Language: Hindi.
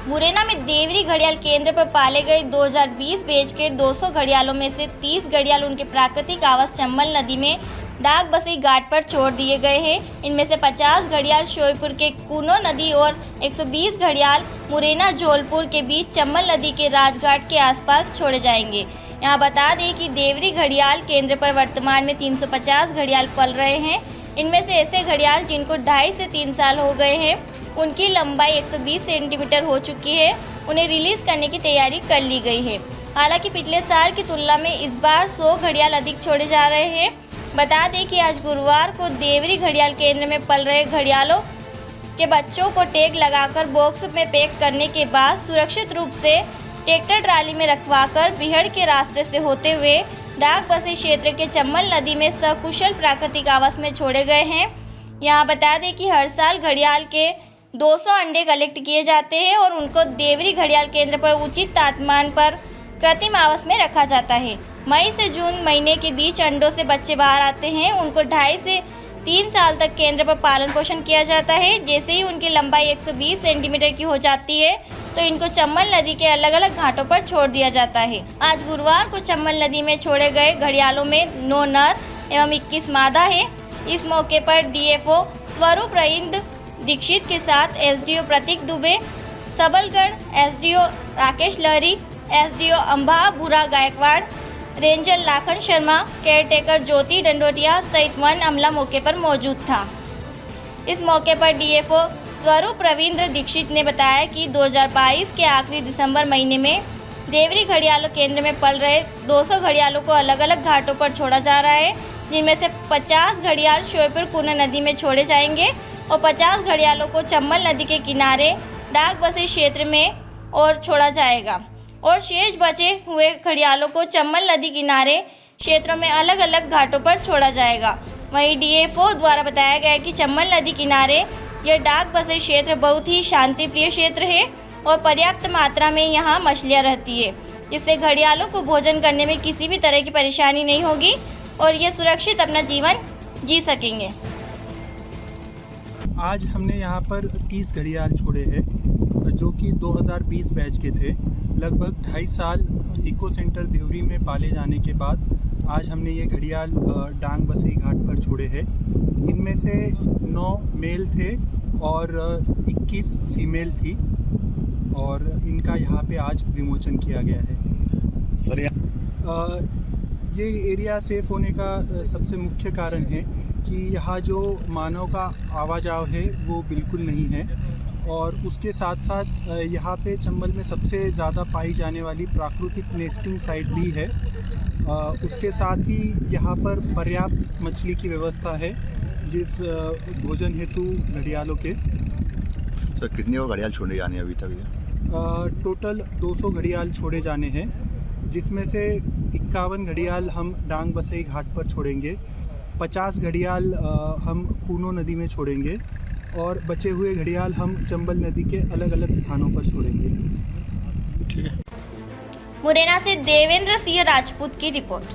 मुरैना में देवरी घड़ियाल केंद्र पर पाले गए 2020 बैच के 200 घड़ियालों में से 30 घड़ियाल उनके प्राकृतिक आवास चंबल नदी में डाक बसई घाट पर छोड़ दिए गए हैं। इनमें से 50 घड़ियाल शोईपुर के कूनो नदी और 120 घड़ियाल मुरैना जौलपुर के बीच चंबल नदी के राजघाट के आसपास छोड़े जाएंगे। यहाँ बता दें कि देवरी घड़ियाल केंद्र पर वर्तमान में 350 घड़ियाल पल रहे हैं। इनमें से ऐसे घड़ियाल जिनको 2.5 से 3 साल हो गए हैं, उनकी लंबाई 120 सेंटीमीटर हो चुकी है, उन्हें रिलीज करने की तैयारी कर ली गई है। हालांकि पिछले साल की तुलना में इस बार 100 घड़ियाल अधिक छोड़े जा रहे हैं। बता दें कि आज गुरुवार को देवरी घड़ियाल केंद्र में पल रहे घड़ियालों के बच्चों को टैग लगाकर बॉक्स में पैक करने के बाद सुरक्षित रूप से ट्रैक्टर ट्राली में रखवाकर बिहड़ के रास्ते से होते हुए डाक बसई क्षेत्र के चंबल नदी में सकुशल प्राकृतिक आवास में छोड़े गए हैं। यहाँ बता दें कि हर साल घड़ियाल के 200 अंडे कलेक्ट किए जाते हैं और उनको देवरी घड़ियाल केंद्र पर उचित तापमान पर कृत्रिम आवास में रखा जाता है। मई से जून महीने के बीच अंडों से बच्चे बाहर आते हैं। उनको 2.5 से 3 साल तक केंद्र पर पालन पोषण किया जाता है। जैसे ही उनकी लंबाई 120 सेंटीमीटर की हो जाती है तो इनको चंबल नदी के अलग अलग घाटों पर छोड़ दिया जाता है। आज गुरुवार को चंबल नदी में छोड़े गए घड़ियालों में 9 नर एवं 21 मादा है। इस मौके पर डीएफओ स्वरूप रईंद्र दीक्षित के साथ एसडीओ प्रतीक दुबे, सबलगढ़ एसडीओ राकेश लहरी, एसडीओ अंबा बुरा गायकवाड़, रेंजर लाखन शर्मा, केयरटेकर ज्योति डंडोटिया सहित वन अमला मौके पर मौजूद था। इस मौके पर डीएफओ स्वरूप रविंद्र दीक्षित ने बताया कि 2022 के आखिरी दिसंबर महीने में देवरी घड़ियालों केंद्र में पल रहे 200 घड़ियालों को अलग अलग घाटों पर छोड़ा जा रहा है, जिनमें से 50 घड़ियाल शोईपुर कूनो नदी में छोड़े जाएंगे और 50 घड़ियालों को चंबल नदी के किनारे डाक बसई क्षेत्र में और छोड़ा जाएगा और शेष बचे हुए घड़ियालों को चंबल नदी किनारे क्षेत्रों में अलग अलग घाटों पर छोड़ा जाएगा। वहीं डीएफओ द्वारा बताया गया कि चंबल नदी किनारे यह डाक बसई क्षेत्र बहुत ही शांति प्रिय क्षेत्र है और पर्याप्त मात्रा में यहाँ मछलियाँ रहती है, जिससे घड़ियालों को भोजन करने में किसी भी तरह की परेशानी नहीं होगी और ये सुरक्षित अपना जीवन जी सकेंगे। आज हमने यहाँ पर 30 घड़ियाल छोड़े हैं जो कि 2020 बैच के थे। लगभग 2.5 साल इको सेंटर देवरी में पाले जाने के बाद आज हमने ये घड़ियाल डांग बसई घाट पर छोड़े हैं। इनमें से 9 मेल थे और 21 फीमेल थी और इनका यहाँ पे आज विमोचन किया गया है। सर ये एरिया सेफ होने का सबसे मुख्य कारण है कि यहाँ जो मानव का आवाजाव है वो बिल्कुल नहीं है और उसके साथ साथ यहाँ पे चंबल में सबसे ज़्यादा पाई जाने वाली प्राकृतिक नेस्टिंग साइट भी है। उसके साथ ही यहाँ पर पर्याप्त मछली की व्यवस्था है जिस भोजन हेतु घड़ियालों के। सर कितनी और घड़ियाल छोड़े जाने अभी तक? टोटल 200 घड़ियाल छोड़े जाने हैं, जिसमें से 51 घड़ियाल हम डांग बसई घाट पर छोड़ेंगे, 50 घड़ियाल हम कूनो नदी में छोड़ेंगे और बचे हुए घड़ियाल हम चंबल नदी के अलग अलग स्थानों पर छोड़ेंगे। ठीक है। मुरैना से देवेंद्र सिंह राजपूत की रिपोर्ट।